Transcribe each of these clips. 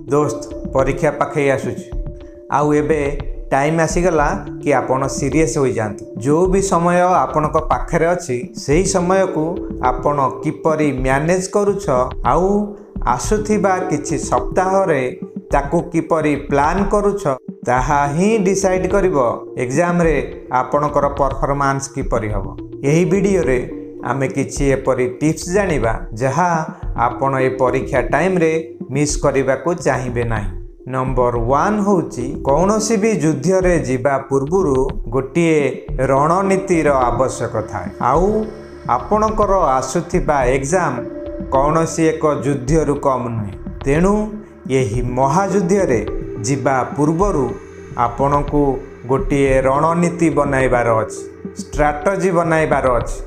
दोस्त परीक्षा पाखे आसुच आउ एबे टाइम आसीगला कि आपण सीरियस हो जाते जो भी समय आपण पाखे अच्छी से समय को आपण किपरि मैनेज करुछ आउ आसुथिबा किछि सप्ताह रे ताकू किपरि प्लान करुछ ताहा ही डिसाइड करिवो एग्जाम रे आपणकर परफॉर्मेंस किपरि हबो। एही वीडियो रे आमे किछि एपरि टिप्स जानिबा जहा आपण ए परीक्षा टाइम रे मिस करिबा को चाहिबे नाही। नंबर 1 होची कौनसी भी युद्ध रे जीवा पूर्वरु गोटिए रणनीतिर आवश्यक थाए आउ आपणकर आसुथिबा एग्जाम कौनसी एक युद्ध रु कम नुहे तेणु यही महायुद्ध रे जीवा पूर्वरु आपणको गोटिए रणनीति बनैबार अछि स्ट्रैटेजी बनैबार अछि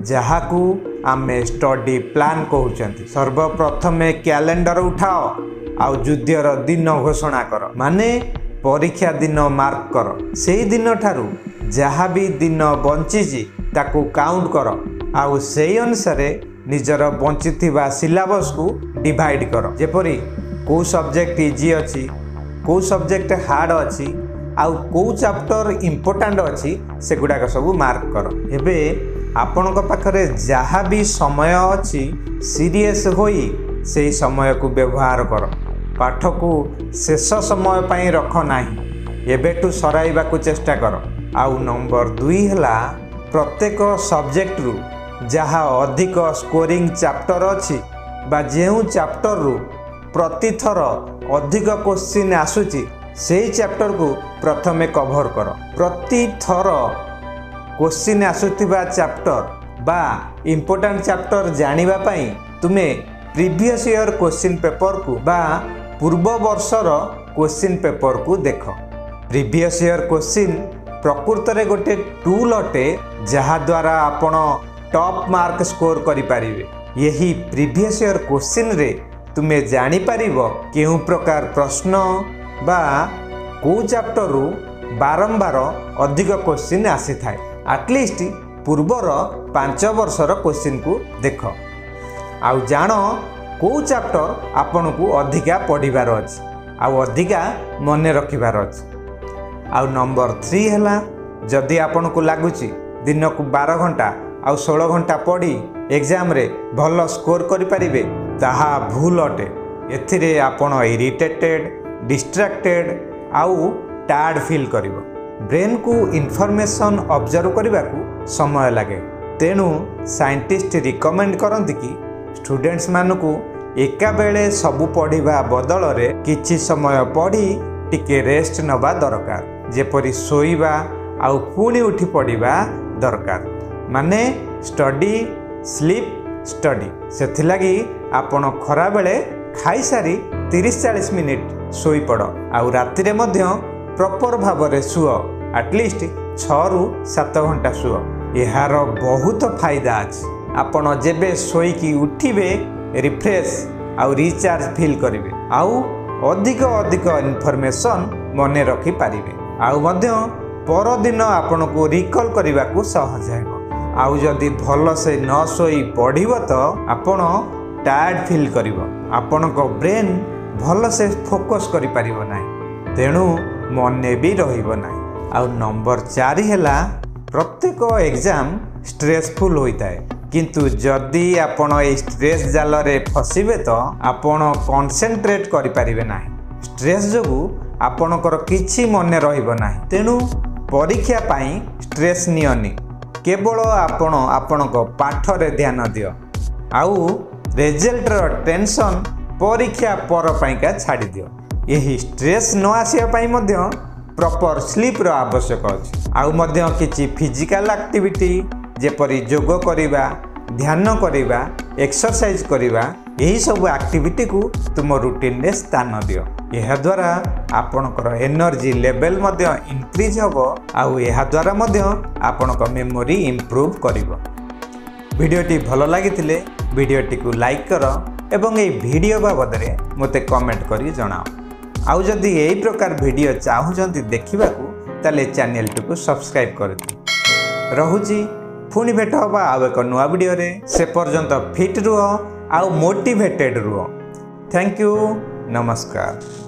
जहाकू आमे स्टडी प्लान कहउचंती। सर्वप्रथम कैलेंडर उठाओ आउ युद्धर दिन घोषणा कर माने परीक्षा दिन मार्क कर सेही दिन ठारू जहाँ भी दिन बंची ताकू काउंट कर आउ सेही अनुसार निजर बंचिथिबा सिलेबस को डिवाइड कर जेपरी को सब्जेक्ट इजी अच्छी को सब्जेक्ट हार्ड अच्छी आउ को चैप्टर इंपोर्टेंट अच्छी से गुड़ाक सब मार्क कर। एबे आपणक पाखरे जहाँ भी समय अच्छी सीरियस होई से समय को व्यवहार कर पाठ को शेष समय पाई रख नाही एबेटू सराइबा को चेष्टा कर। आउ नंबर 2 हला प्रत्येक सब्जेक्ट रु जहाँ अधिक स्कोरिंग चैप्टर अच्छी बा जेउ चैप्टर रु प्रति थर अधिक क्वेश्चन आसुची से चैप्टर को प्रथमे कवर कर। प्रति थर क्वेश्चन आसुथिबा चैप्टर बा इंपोर्टेंट चैप्टर जानिबा पई तुमे प्रीवियस ईयर क्वेश्चन पेपर को बा पूर्व वर्षर क्वेश्चन पेपर को देख। प्रीवियस ईयर क्वेश्चन प्रकृत रे गोटे टूल अटे जहा द्वारा आपण टॉप मार्क स्कोर करि पारिबे। यही प्रीवियस ईयर क्वेश्चन रे तुमे जानि पारिबो केउ प्रकार प्रश्न बा को चैप्टर रु बारंबार अधिक क्वेश्चन आसी थाए एटलिस्ट पूर्वर 5 वर्षर क्वेश्चन को देख आउ जान को चैप्टर आपन को अधिका पढ़िबार अछि आउ अधिका मने रखिबार अछि। आउ नंबर 3 हला जदि आपन को लागुची दिन को 12 घंटा आउ 16 घंटा पढ़ी एग्जाम रे भल स्कोर करि परिबे ताहा भूल अटे। एथिरे आपन इरिटेटेड डिस्ट्रैक्टेड आउ टायर्ड फील करिवो ब्रेन को इन्फॉर्मेशन ऑब्जर्व करने को समय लगे तेणु साइंटिस्ट रिकमेंड करती कि स्टूडेंट्स मानू एका बेले सबू पढ़ा बदल रे किछि समय पढ़ी टिके रेस्ट नबा दरकार जेपरी सोईबा आउ पुणी उठी पढ़ा दरकार माने स्टडी स्लीप स्टडी सेथिलागी आपण खरा बेले खाई सारी 30-40 मिनिट सोई पड़ आउ राति रे मध्य प्रॉपर भाव रे सुओ एटलिस्ट 6 ରୁ 7 घंटा सुओ। यार बहुत फायदा अच्छे आपण जेबे सोईकी उठिबे रिफ्रेश आउ रिचार्ज फील करिवे आउ अधिक अधिक इन्फॉर्मेशन मने रखी पारिबे आउ मध्य पर दिन आपण को रिकॉल करबा को सहज हेबो। आउ जदि भल से न सोई पढ़िबो तो आपण टायर्ड फील करिवो आपण को ब्रेन भल से फोकस करि पारिबो नाही तेणु मने भी रहिबो नाही। आउ नंबर 4 हला प्रत्येक एग्जाम स्ट्रेसफुल होइताए किंतु जदि आपण ए स्ट्रेस जाल रे फसिबे तो आपण कंसंट्रेट करि पारिबे नाही स्ट्रेस जोगु आपणकर किछि मने रहिबो नाही तेणु परीक्षा पाई स्ट्रेस नियनि केवल आपण आपणको पाठ रे ध्यान दियो आउ रिजल्ट रो टेंशन परीक्षा पर पाइका छाड़ी दियो। यही स्ट्रेस न आसिया पाई मध्य प्रॉपर स्लीप रो आवश्यक अछि आउ मध्य किछि फिजिकल एक्टिविटी जेपरि योग करिबा ध्यान करिबा एक्सरसाइज करिबा यही सब एक्टिविटी को तुम रूटीन रे स्थान दियो। यह द्वारा आपनकर एनर्जी लेवल मध्य इंक्रीज होबो आउ यह द्वारा मध्य आपनकर मेमोरी इंप्रूव करिवो। वीडियोटी भलो लागिथिले वीडियोटी को लाइक करो एवं ए वीडियो बाबद रे मते कमेंट करी जणाओ आउ जदि एही प्रकार वीडियो चाहुचंती देखिबाकू ताले चैनल को सब्सक्राइब कर दि रहुची पुणी भेट हवा आउ एक नुआ वीडियो रे से पर्यंत फिट रुह आउ मोटिवेटेड रुह। Thank you. ନମସ୍କାର।